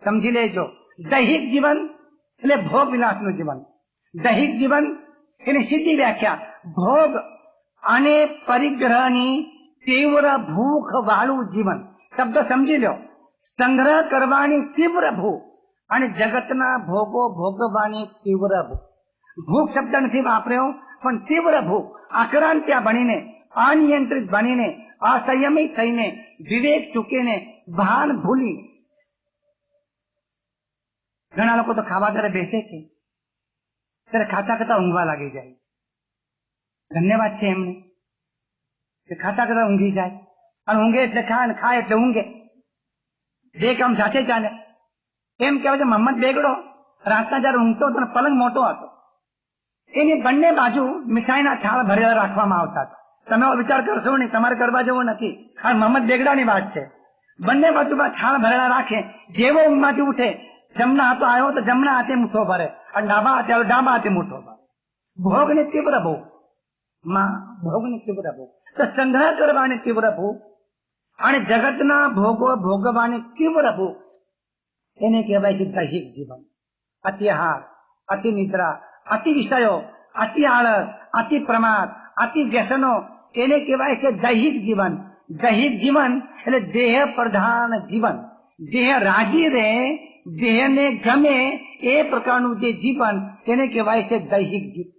समझी लेजो। दैहिक जीवन એટલે ભોગ વિલાસનું જીવન, દૈહિક જીવન એની સીધી વ્યાખ્યા ભોગ અને પરિગ્રહની તીવ્ર ભૂખ વાળું જીવન. શબ્દ સમજી લો. સંગ્રહ કરવાની તીવ્ર ભૂખ અને જગતના ભોગો ભોગવવાની તીવ્ર ભૂખ. ભૂખ શબ્દ નથી વાપર્યો, પણ તીવ્ર ભૂખ. આક્રાંત્યા બનીને, અનિયંત્રિત બનીને, અસંયમિત થઈને, વિવેક ચૂકીને, ભાન ભૂલી. ઘણા લોકો તો ખાવા ત્યારે બેસે છે, ત્યારે ખાતા ખાતા ઊંઘવા લાગી જાય. ધન્યવાદ છે એમને કે ખાતા ખાતા ઊંઘી જાય, અને ઊંઘે એટલે ખાય, અને ખાય એટલે ઊંઘે. બે કામ સાથે ચાલે. એમ કહેવાય છે મોહમ્મદ બેગડો રાતના જયારે ઊંઘતો હતો, પલંગ મોટો હતો, એની બંને બાજુ મીઠાઈના થાળ ભરેલા રાખવામાં આવતા હતા. તમે વિચાર કરશો નહીં, તમારે કરવા જેવો નથી, આ મોહમ્મદ બેગડાની વાત છે. બંને બાજુમાં થાળ ભરેલા રાખે. જેવો ઊંઘમાંથી ઉઠે, જમણા હાથો આવ્યો તો જમણા હાથે મુઠ્ઠો ભરે, અને ડાબા હાથે આવ્યો ડાબા હાથે મુઠ્ઠો ભરે. ભોગની તીવ્ર ભૂખ, ભોગની તીવ્ર ભૂખ, તો સંગ્રહ કરવાની તીવ્ર ભૂખ અને જગતના ભોગો ભોગવવાની તીવ્ર ભૂખ, એને કહેવાય છે દૈહિક જીવન. અતિ આહાર, અતિ નિદ્રા, અતિ વિષયો, અતિ આળસ, અતિ પ્રમાદ, અતિ વ્યસનો, એને કહેવાય છે દૈહિક જીવન. દૈહિક જીવન એટલે દેહ પ્રધાન જીવન. દેહ રાજી રહે, દેહને ગમે એ પ્રકારનું જે જીવન, તેને કહેવાય છે દૈહિક જીવન.